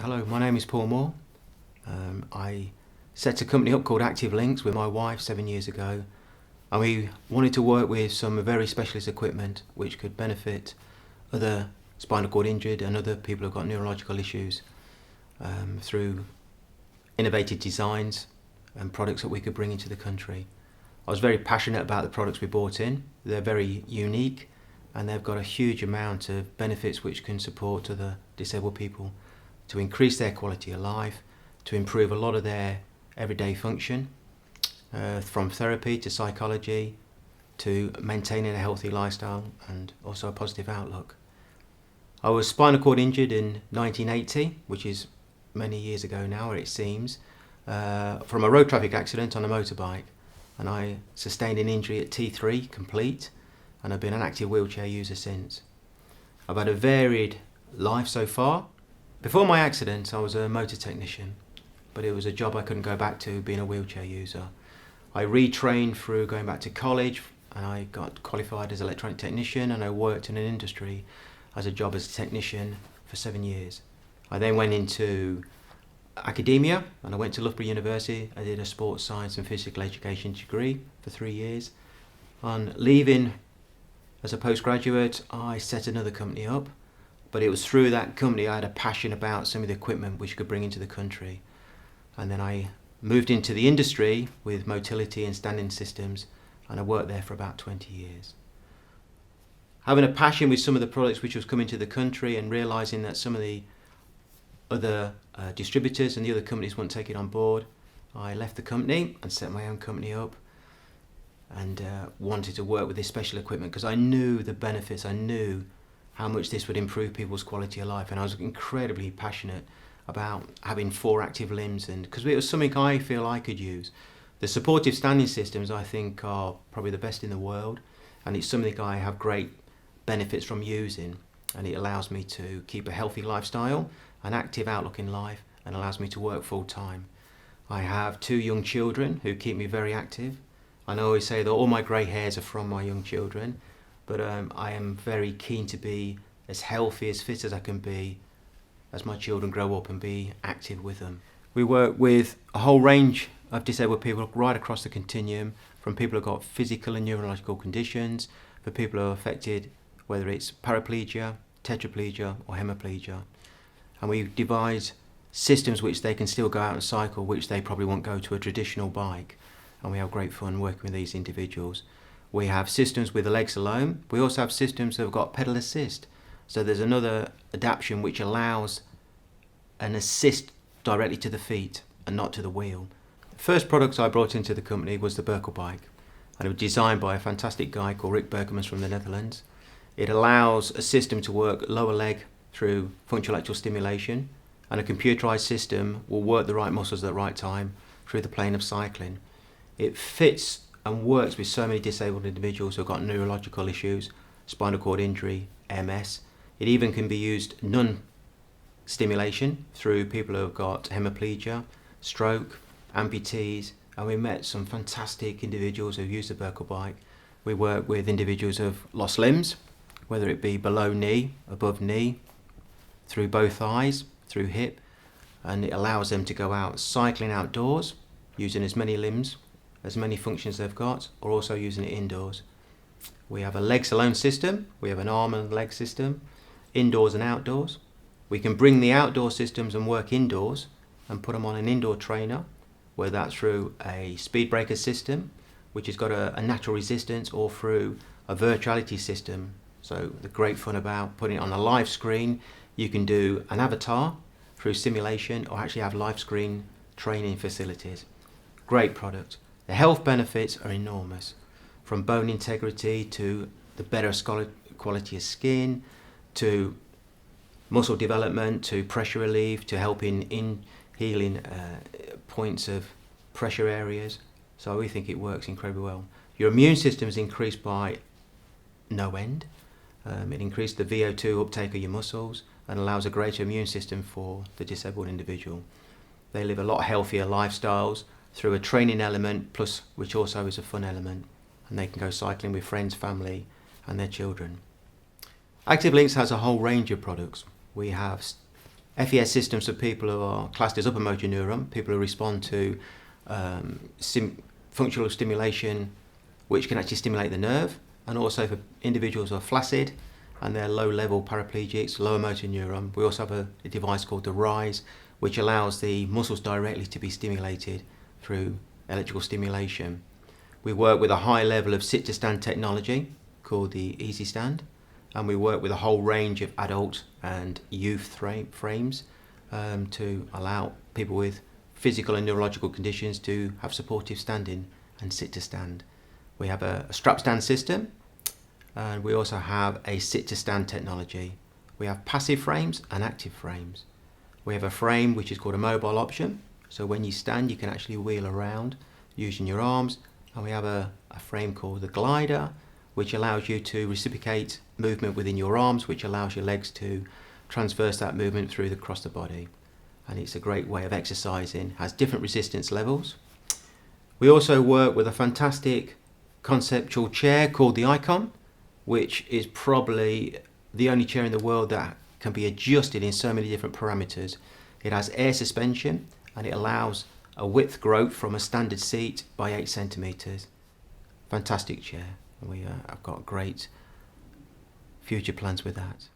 Hello, my name is Paul Moore. I set a company up called Linx with my wife 7 years ago, and we wanted to work with some very specialist equipment which could benefit other spinal cord injured and other people who've got neurological issues through innovative designs and products that we could bring into the country. I was very passionate about the products we brought in. They're very unique and they've got a huge amount of benefits which can support other disabled people to increase their quality of life, to improve a lot of their everyday function, from therapy to psychology to maintaining a healthy lifestyle and also a positive outlook. I was spinal cord injured in 1980, which is many years ago now, or it seems, from a road traffic accident on a motorbike, and I sustained an injury at T3 complete, and I've been an active wheelchair user since. I've had a varied life so far. Before my accident I was a motor technician, but it was a job I couldn't go back to being a wheelchair user. I retrained through going back to college and I got qualified as an electronic technician, and I worked in an industry as a job as a technician for 7 years. I then went into academia and I went to Loughborough University. I did a sports science and physical education degree for 3 years. On leaving as a postgraduate, I set another company up, but it was through that company I had a passion about some of the equipment which could bring into the country. And then I moved into the industry with motility and standing systems, and I worked there for about 20 years. Having a passion with some of the products which was coming to the country and realising that some of the other distributors and the other companies wouldn't take it on board, I left the company and set my own company up and wanted to work with this special equipment because I knew the benefits, I knew how much this would improve people's quality of life, and I was incredibly passionate about having 4 active limbs, and because it was something I feel I could use. The supportive standing systems I think are probably the best in the world, and it's something I have great benefits from using, and it allows me to keep a healthy lifestyle, an active outlook in life, and allows me to work full time. I have 2 young children who keep me very active. I always say that all my grey hairs are from my young children, but I am very keen to be as healthy, as fit as I can be as my children grow up and be active with them. We work with a whole range of disabled people right across the continuum, from people who've got physical and neurological conditions, for people who are affected, whether it's paraplegia, tetraplegia or hemiplegia. And we devise systems which they can still go out and cycle, which they probably won't go to a traditional bike. And we have great fun working with these individuals. We have systems with the legs alone. We also have systems that have got pedal assist. So there's another adaptation which allows an assist directly to the feet and not to the wheel. The first product I brought into the company was the BerkelBike, and it was designed by a fantastic guy called Rick Berkemans from the Netherlands. It allows a system to work lower leg through functional electrical stimulation, and a computerized system will work the right muscles at the right time through the plane of cycling. It fits and works with so many disabled individuals who've got neurological issues, spinal cord injury, MS. It even can be used non-stimulation through people who've got hemiplegia, stroke, amputees, and we met some fantastic individuals who've used the BerkelBike. We work with individuals who've lost limbs, whether it be below knee, above knee, through both thighs, through hip, and it allows them to go out cycling outdoors, using as many limbs, as many functions they've got, or also using it indoors. We have a legs alone system, we have an arm and leg system, indoors and outdoors. We can bring the outdoor systems and work indoors and put them on an indoor trainer, whether that's through a speed breaker system, which has got a natural resistance, or through a virtuality system. So the great fun about putting it on a live screen, you can do an avatar through simulation or actually have live screen training facilities. Great product. The health benefits are enormous, from bone integrity to the better quality of skin, to muscle development, to pressure relief, to helping in healing points of pressure areas. So we think it works incredibly well. Your immune system is increased by no end. It increases the VO2 uptake of your muscles and allows a greater immune system for the disabled individual. They live a lot healthier lifestyles through a training element, plus which also is a fun element, and they can go cycling with friends, family and their children. Linx has a whole range of products. We have FES systems for people who are classed as upper motor neuron, people who respond to functional stimulation, which can actually stimulate the nerve, and also for individuals who are flaccid and they're low-level paraplegics, lower motor neuron. We also have a device called the RISE, which allows the muscles directly to be stimulated through electrical stimulation. We work with a high level of sit-to-stand technology called the Easy Stand, and we work with a whole range of adult and youth frames to allow people with physical and neurological conditions to have supportive standing and sit-to-stand. We have a strap stand system, and we also have a sit-to-stand technology. We have passive frames and active frames. We have a frame which is called a mobile option, so when you stand you can actually wheel around using your arms, and we have a frame called the glider, which allows you to reciprocate movement within your arms, which allows your legs to transverse that movement across the body. And it's a great way of exercising, has different resistance levels. We also work with a fantastic conceptual chair called the Icon, which is probably the only chair in the world that can be adjusted in so many different parameters. It has air suspension, and it allows a width growth from a standard seat by 8 centimeters. Fantastic chair. I've got great future plans with that.